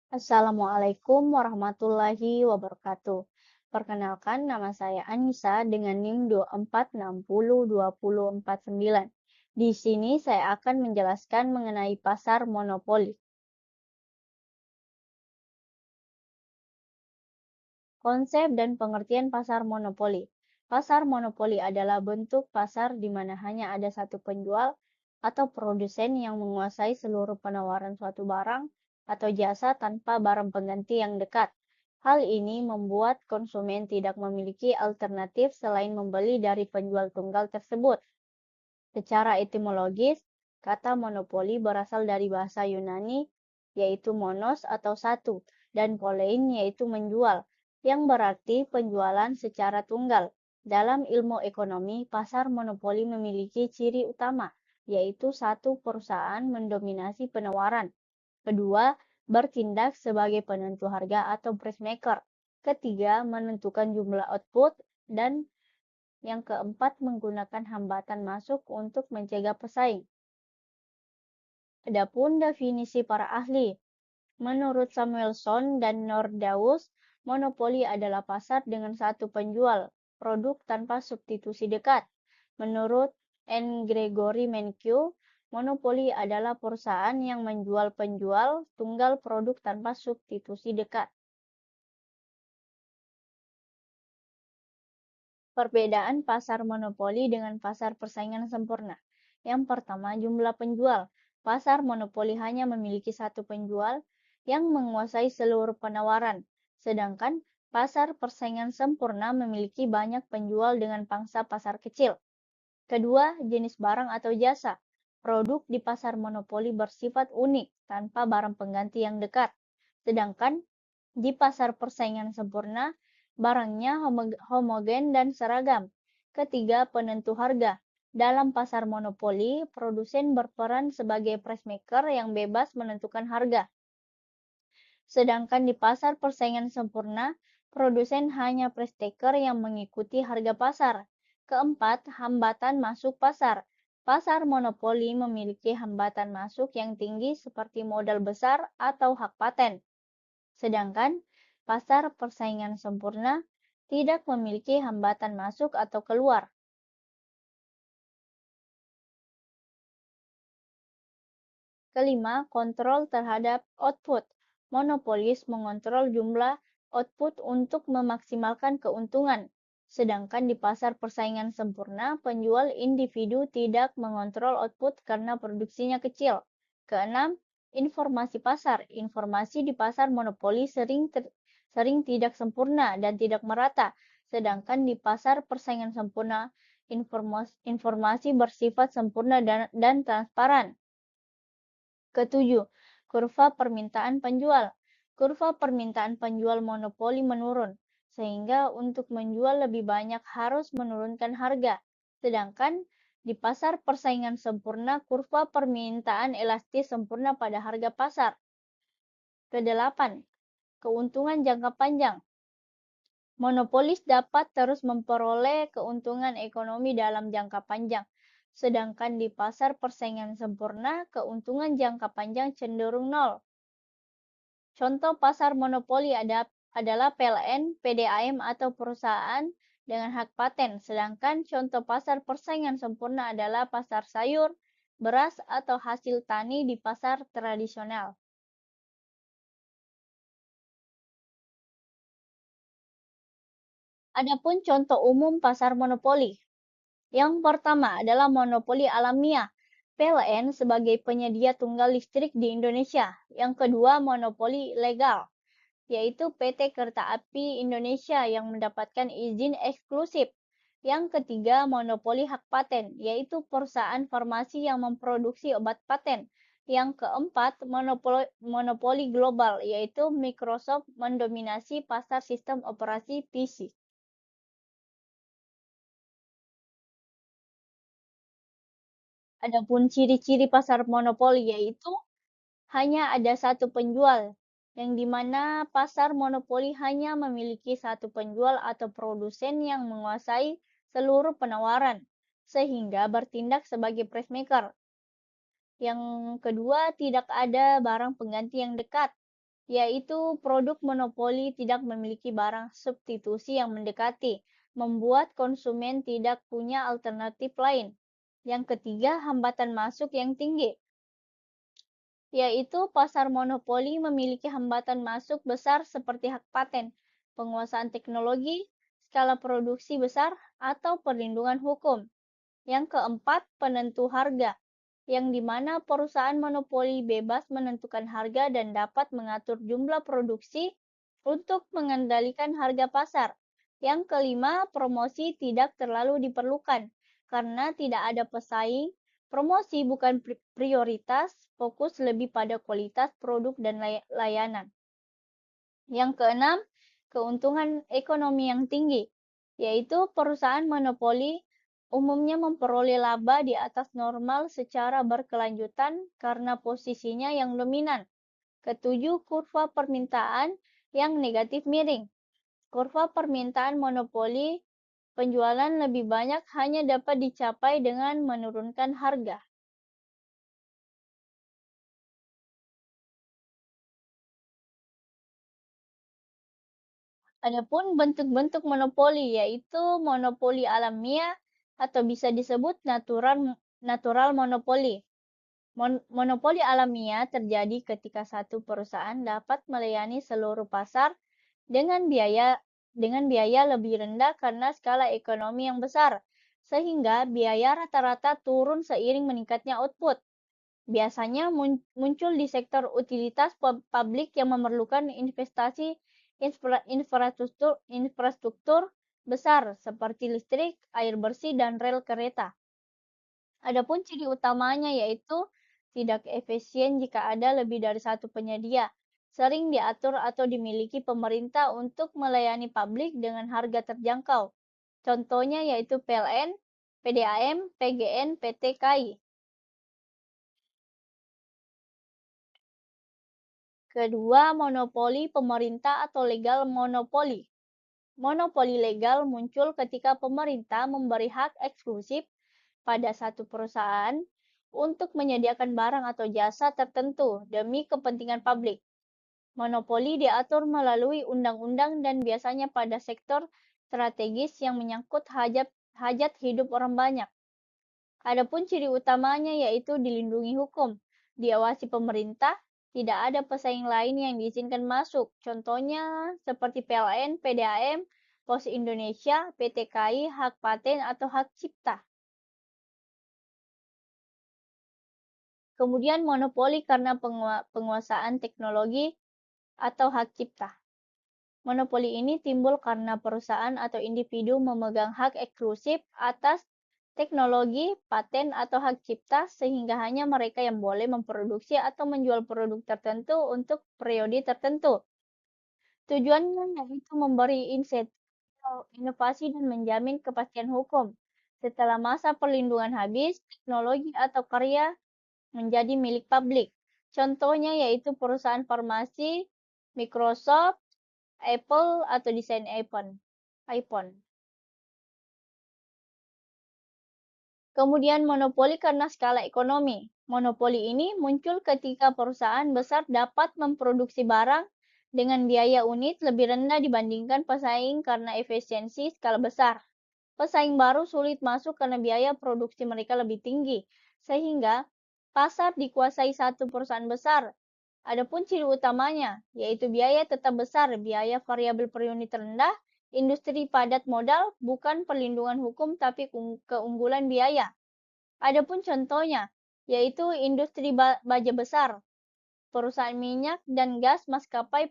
Assalamualaikum warahmatullahi wabarakatuh. Perkenalkan, nama saya Anissa dengan NIM 24602049. Di sini saya akan menjelaskan mengenai pasar monopoli. Konsep dan pengertian pasar monopoli. Pasar monopoli adalah bentuk pasar di mana hanya ada satu penjual atau produsen yang menguasai seluruh penawaran suatu barang atau jasa tanpa barang pengganti yang dekat. Hal ini membuat konsumen tidak memiliki alternatif selain membeli dari penjual tunggal tersebut. Secara etimologis, kata monopoli berasal dari bahasa Yunani, yaitu monos atau satu, dan polein yaitu menjual, yang berarti penjualan secara tunggal. Dalam ilmu ekonomi, pasar monopoli memiliki ciri utama, yaitu satu, perusahaan mendominasi penawaran. Kedua, bertindak sebagai penentu harga atau price maker. Ketiga, menentukan jumlah output. Dan yang keempat, menggunakan hambatan masuk untuk mencegah pesaing. Adapun definisi para ahli, menurut Samuelson dan Nordaus, monopoli adalah pasar dengan satu penjual produk tanpa substitusi dekat. Menurut N. Gregory Mankiw, monopoli adalah perusahaan yang menjual penjual tunggal produk tanpa substitusi dekat. Perbedaan pasar monopoli dengan pasar persaingan sempurna. Yang pertama, jumlah penjual. Pasar monopoli hanya memiliki satu penjual yang menguasai seluruh penawaran, sedangkan pasar persaingan sempurna memiliki banyak penjual dengan pangsa pasar kecil. Kedua, jenis barang atau jasa. Produk di pasar monopoli bersifat unik tanpa barang pengganti yang dekat, sedangkan di pasar persaingan sempurna, barangnya homogen dan seragam. Ketiga, penentu harga. Dalam pasar monopoli, produsen berperan sebagai price maker yang bebas menentukan harga. Sedangkan di pasar persaingan sempurna, produsen hanya price taker yang mengikuti harga pasar. Keempat, hambatan masuk pasar. Pasar monopoli memiliki hambatan masuk yang tinggi seperti modal besar atau hak paten. Sedangkan pasar persaingan sempurna tidak memiliki hambatan masuk atau keluar. Kelima, kontrol terhadap output. Monopolis mengontrol jumlah output untuk memaksimalkan keuntungan. Sedangkan di pasar persaingan sempurna, penjual individu tidak mengontrol output karena produksinya kecil. Keenam, informasi pasar. Informasi di pasar monopoli sering tidak sempurna dan tidak merata. Sedangkan di pasar persaingan sempurna, informasi bersifat sempurna dan transparan. Ketujuh, kurva permintaan penjual. Kurva permintaan penjual monopoli menurun, sehingga untuk menjual lebih banyak harus menurunkan harga. Sedangkan di pasar persaingan sempurna, kurva permintaan elastis sempurna pada harga pasar. Kedelapan, keuntungan jangka panjang. Monopolis dapat terus memperoleh keuntungan ekonomi dalam jangka panjang, sedangkan di pasar persaingan sempurna, keuntungan jangka panjang cenderung nol. Contoh pasar monopoli adalah PLN, PDAM, atau perusahaan dengan hak paten, sedangkan contoh pasar persaingan sempurna adalah pasar sayur, beras, atau hasil tani di pasar tradisional. Adapun contoh umum pasar monopoli. Yang pertama adalah monopoli alamiah, PLN sebagai penyedia tunggal listrik di Indonesia. Yang kedua, monopoli legal, yaitu PT Kereta Api Indonesia yang mendapatkan izin eksklusif. Yang ketiga, monopoli hak paten, yaitu perusahaan farmasi yang memproduksi obat paten. Yang keempat, monopoli global, yaitu Microsoft mendominasi pasar sistem operasi PC. Adapun ciri-ciri pasar monopoli yaitu hanya ada satu penjual, yang dimana pasar monopoli hanya memiliki satu penjual atau produsen yang menguasai seluruh penawaran, sehingga bertindak sebagai price maker. Yang kedua, tidak ada barang pengganti yang dekat. yaitu produk monopoli tidak memiliki barang substitusi yang mendekati, membuat konsumen tidak punya alternatif lain. Yang ketiga, hambatan masuk yang tinggi, yaitu pasar monopoli memiliki hambatan masuk besar seperti hak paten, penguasaan teknologi, skala produksi besar, atau perlindungan hukum. Yang keempat, penentu harga, yang di mana perusahaan monopoli bebas menentukan harga dan dapat mengatur jumlah produksi untuk mengendalikan harga pasar. Yang kelima, promosi tidak terlalu diperlukan karena tidak ada pesaing. Promosi bukan prioritas, fokus lebih pada kualitas produk dan layanan. Yang keenam, keuntungan ekonomi yang tinggi, yaitu perusahaan monopoli umumnya memperoleh laba di atas normal secara berkelanjutan karena posisinya yang dominan. Ketujuh, kurva permintaan yang negatif miring. Kurva permintaan monopoli penjualan lebih banyak hanya dapat dicapai dengan menurunkan harga. Adapun bentuk-bentuk monopoli, yaitu monopoli alamiah atau bisa disebut natural monopoli. Monopoli alamiah terjadi ketika satu perusahaan dapat melayani seluruh pasar dengan biaya lebih rendah karena skala ekonomi yang besar, sehingga biaya rata-rata turun seiring meningkatnya output. Biasanya muncul di sektor utilitas publik yang memerlukan investasi infrastruktur besar seperti listrik, air bersih, dan rel kereta. Adapun ciri utamanya yaitu tidak efisien jika ada lebih dari satu penyedia, sering diatur atau dimiliki pemerintah untuk melayani publik dengan harga terjangkau. Contohnya yaitu PLN, PDAM, PGN, PT KAI. Kedua, monopoli pemerintah atau legal monopoli. Monopoli legal muncul ketika pemerintah memberi hak eksklusif pada satu perusahaan untuk menyediakan barang atau jasa tertentu demi kepentingan publik. Monopoli diatur melalui undang-undang dan biasanya pada sektor strategis yang menyangkut hajat hidup orang banyak. Adapun ciri utamanya yaitu dilindungi hukum, diawasi pemerintah, tidak ada pesaing lain yang diizinkan masuk. Contohnya seperti PLN, PDAM, Pos Indonesia, PT KAI, hak paten atau hak cipta. Kemudian monopoli karena penguasaan teknologi atau hak cipta. Monopoli ini timbul karena perusahaan atau individu memegang hak eksklusif atas teknologi, paten, atau hak cipta sehingga hanya mereka yang boleh memproduksi atau menjual produk tertentu untuk periode tertentu. Tujuannya yaitu memberi insentif inovasi dan menjamin kepastian hukum. Setelah masa perlindungan habis, teknologi atau karya menjadi milik publik. Contohnya yaitu perusahaan farmasi, Microsoft, Apple, atau desain iPhone. Kemudian monopoli karena skala ekonomi. Monopoli ini muncul ketika perusahaan besar dapat memproduksi barang dengan biaya unit lebih rendah dibandingkan pesaing karena efisiensi skala besar. Pesaing baru sulit masuk karena biaya produksi mereka lebih tinggi, sehingga pasar dikuasai satu perusahaan besar. Adapun ciri utamanya, yaitu biaya tetap besar, biaya variabel per unit rendah, industri padat modal, bukan perlindungan hukum tapi keunggulan biaya. Adapun contohnya, yaitu industri baja besar, perusahaan minyak dan gas, maskapai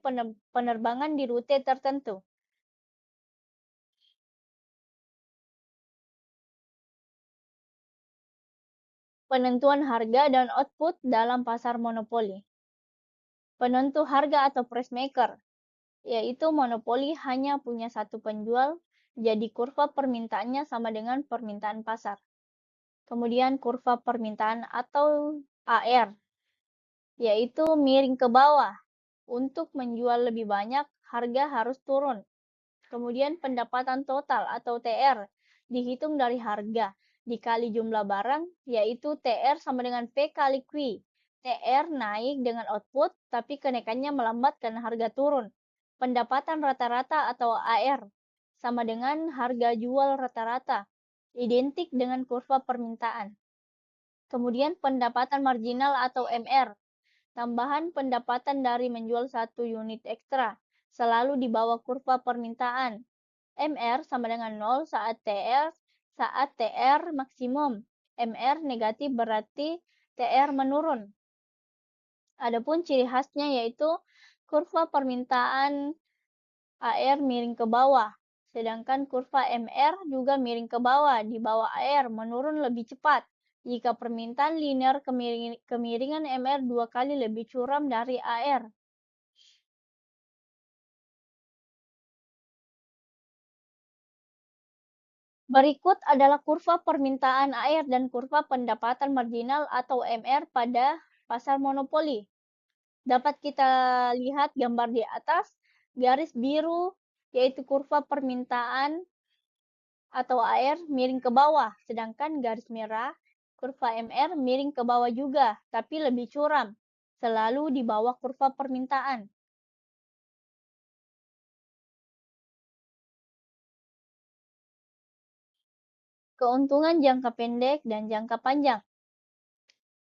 penerbangan di rute tertentu. Penentuan harga dan output dalam pasar monopoli. Penentu harga atau price maker, yaitu monopoli hanya punya satu penjual, jadi kurva permintaannya sama dengan permintaan pasar. Kemudian kurva permintaan atau AR, yaitu miring ke bawah. Untuk menjual lebih banyak, harga harus turun. Kemudian pendapatan total atau TR dihitung dari harga dikali jumlah barang, yaitu TR sama dengan P kali Q. TR naik dengan output, tapi kenaikannya melambat karena harga turun. Pendapatan rata-rata atau AR sama dengan harga jual rata-rata, identik dengan kurva permintaan. Kemudian pendapatan marginal atau MR, tambahan pendapatan dari menjual satu unit ekstra, selalu di bawah kurva permintaan. MR sama dengan 0 saat TR maksimum. MR negatif berarti TR menurun. Adapun ciri khasnya yaitu kurva permintaan AR miring ke bawah, sedangkan kurva MR juga miring ke bawah di bawah AR, menurun lebih cepat. Jika permintaan linear, kemiringan MR 2 kali lebih curam dari AR. Berikut adalah kurva permintaan AR dan kurva pendapatan marginal atau MR pada pasar monopoli. Dapat kita lihat gambar di atas, garis biru yaitu kurva permintaan atau AR miring ke bawah, sedangkan garis merah kurva MR miring ke bawah juga, tapi lebih curam, selalu di bawah kurva permintaan. Keuntungan jangka pendek dan jangka panjang.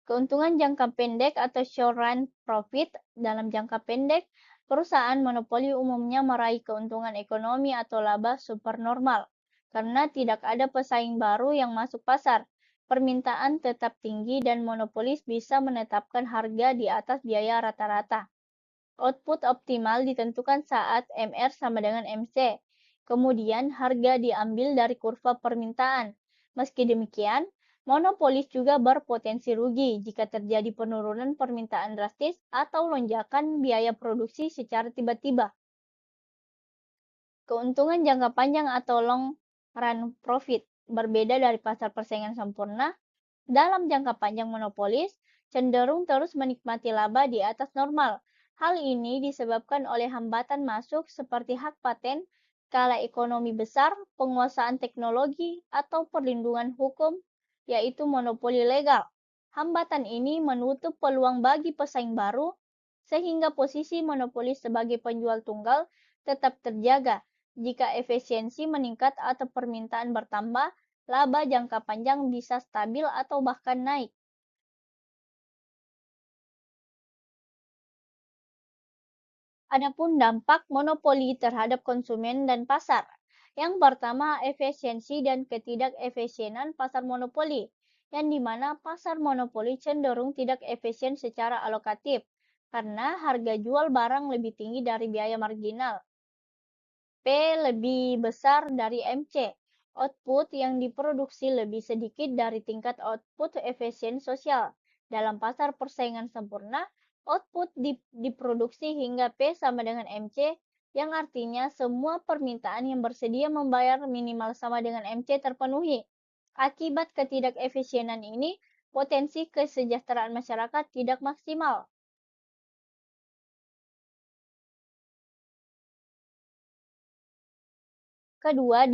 Keuntungan jangka pendek atau short run profit. Dalam jangka pendek, perusahaan monopoli umumnya meraih keuntungan ekonomi atau laba supernormal karena tidak ada pesaing baru yang masuk pasar. Permintaan tetap tinggi dan monopolis bisa menetapkan harga di atas biaya rata-rata. Output optimal ditentukan saat MR sama dengan MC. Kemudian harga diambil dari kurva permintaan. Meski demikian, monopolis juga berpotensi rugi jika terjadi penurunan permintaan drastis atau lonjakan biaya produksi secara tiba-tiba. Keuntungan jangka panjang atau long run profit berbeda dari pasar persaingan sempurna. Dalam jangka panjang monopolis cenderung terus menikmati laba di atas normal. Hal ini disebabkan oleh hambatan masuk seperti hak paten, skala ekonomi besar, penguasaan teknologi, atau perlindungan hukum, yaitu monopoli legal. Hambatan ini menutup peluang bagi pesaing baru, sehingga posisi monopolis sebagai penjual tunggal tetap terjaga. Jika efisiensi meningkat atau permintaan bertambah, laba jangka panjang bisa stabil atau bahkan naik. Adapun dampak monopoli terhadap konsumen dan pasar. Yang pertama, efisiensi dan ketidakefisienan pasar monopoli, yang dimana pasar monopoli cenderung tidak efisien secara alokatif, karena harga jual barang lebih tinggi dari biaya marginal. P lebih besar dari MC. Output yang diproduksi lebih sedikit dari tingkat output efisien sosial. Dalam pasar persaingan sempurna, output diproduksi hingga P sama dengan MC, yang artinya semua permintaan yang bersedia membayar minimal sama dengan MC terpenuhi. Akibat ketidakefisienan ini, potensi kesejahteraan masyarakat tidak maksimal. Kedua,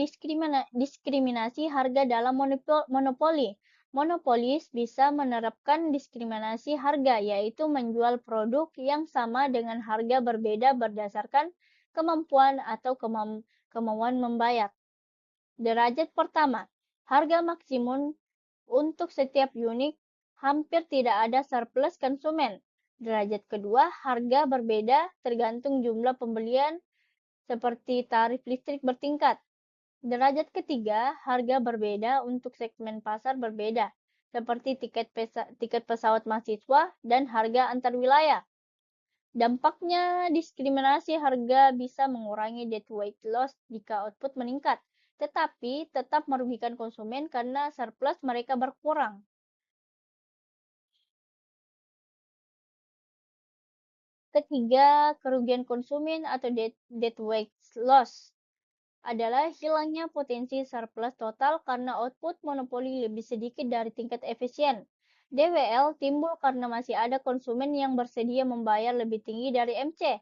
diskriminasi harga dalam monopoli. Monopolis bisa menerapkan diskriminasi harga, yaitu menjual produk yang sama dengan harga berbeda berdasarkan kemampuan atau kemauan membayar. Derajat pertama, harga maksimum untuk setiap unit hampir tidak ada surplus konsumen. Derajat kedua, harga berbeda tergantung jumlah pembelian seperti tarif listrik bertingkat. Derajat ketiga, harga berbeda untuk segmen pasar berbeda, seperti tiket pesawat mahasiswa dan harga antar wilayah. Dampaknya, diskriminasi harga bisa mengurangi deadweight loss jika output meningkat, tetapi tetap merugikan konsumen karena surplus mereka berkurang. Ketiga, kerugian konsumen atau deadweight loss adalah hilangnya potensi surplus total karena output monopoli lebih sedikit dari tingkat efisien. DWL timbul karena masih ada konsumen yang bersedia membayar lebih tinggi dari MC,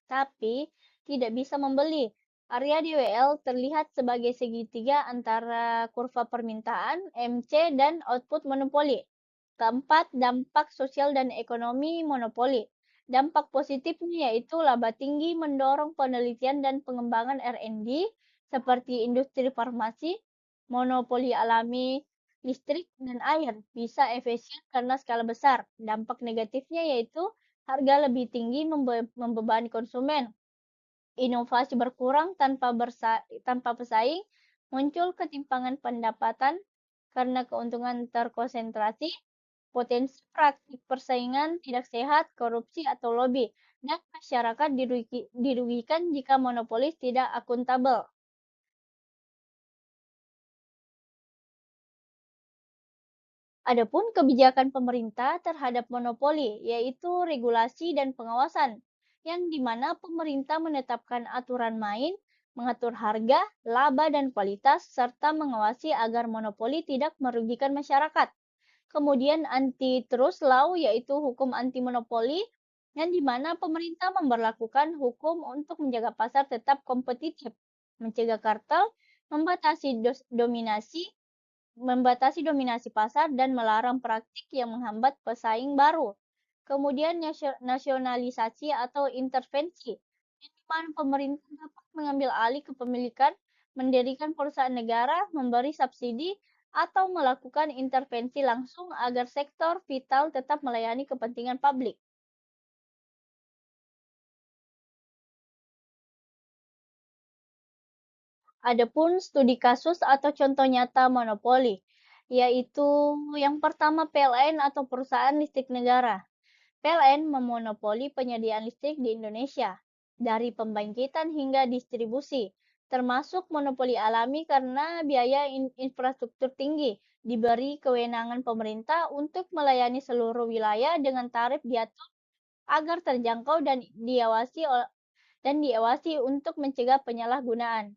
tapi tidak bisa membeli. Area DWL terlihat sebagai segitiga antara kurva permintaan, MC, dan output monopoli. Keempat, dampak sosial dan ekonomi monopoli. Dampak positifnya yaitu laba tinggi mendorong penelitian dan pengembangan R&D seperti industri farmasi, monopoli alami, listrik, dan air bisa efisien karena skala besar. Dampak negatifnya yaitu harga lebih tinggi membebani konsumen, inovasi berkurang tanpa pesaing, muncul ketimpangan pendapatan karena keuntungan terkonsentrasi, potensi praktik persaingan tidak sehat, korupsi atau lobby, dan masyarakat dirugikan jika monopolis tidak akuntabel. Adapun kebijakan pemerintah terhadap monopoli, yaitu regulasi dan pengawasan, yang dimana pemerintah menetapkan aturan main, mengatur harga, laba, dan kualitas, serta mengawasi agar monopoli tidak merugikan masyarakat. Kemudian antitrust law, yaitu hukum anti monopoli, yang dimana pemerintah memberlakukan hukum untuk menjaga pasar tetap kompetitif, mencegah kartel, membatasi dominasi, membatasi pasar dan melarang praktik yang menghambat pesaing baru. Kemudian nasionalisasi atau intervensi, di mana pemerintah dapat mengambil alih kepemilikan, mendirikan perusahaan negara, memberi subsidi, atau melakukan intervensi langsung agar sektor vital tetap melayani kepentingan publik. Adapun studi kasus atau contoh nyata monopoli, yaitu yang pertama PLN atau perusahaan listrik negara. PLN memonopoli penyediaan listrik di Indonesia, dari pembangkitan hingga distribusi, termasuk monopoli alami karena biaya infrastruktur tinggi, diberi kewenangan pemerintah untuk melayani seluruh wilayah dengan tarif diatur agar terjangkau dan diawasi untuk mencegah penyalahgunaan.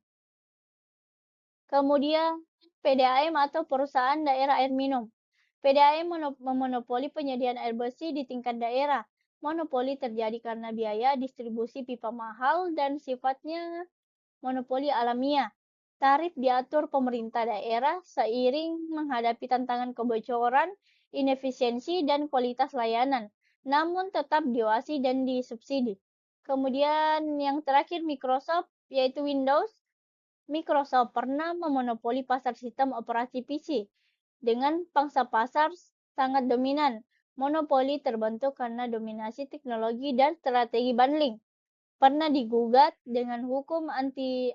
Kemudian PDAM atau Perusahaan Daerah Air Minum. PDAM memonopoli penyediaan air bersih di tingkat daerah. Monopoli terjadi karena biaya distribusi pipa mahal dan sifatnya monopoli alamiah. Tarif diatur pemerintah daerah seiring menghadapi tantangan kebocoran, inefisiensi, dan kualitas layanan, namun tetap diawasi dan disubsidi. Kemudian yang terakhir Microsoft, yaitu Windows. Microsoft pernah memonopoli pasar sistem operasi PC dengan pangsa pasar sangat dominan. Monopoli terbentuk karena dominasi teknologi dan strategi bundling. Pernah digugat dengan hukum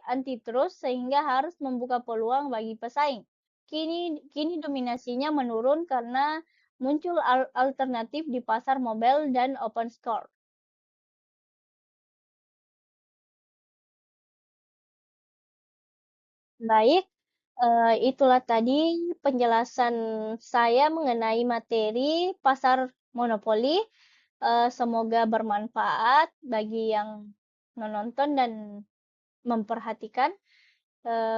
antitrust sehingga harus membuka peluang bagi pesaing. Kini dominasinya menurun karena muncul alternatif di pasar mobile dan open source. Baik, itulah tadi penjelasan saya mengenai materi pasar monopoli. Semoga bermanfaat bagi yang menonton dan memperhatikan.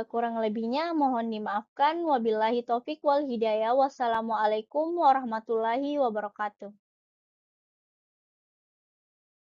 Kurang lebihnya mohon dimaafkan. Wabillahi taufik wal hidayah. Wassalamualaikum warahmatullahi wabarakatuh.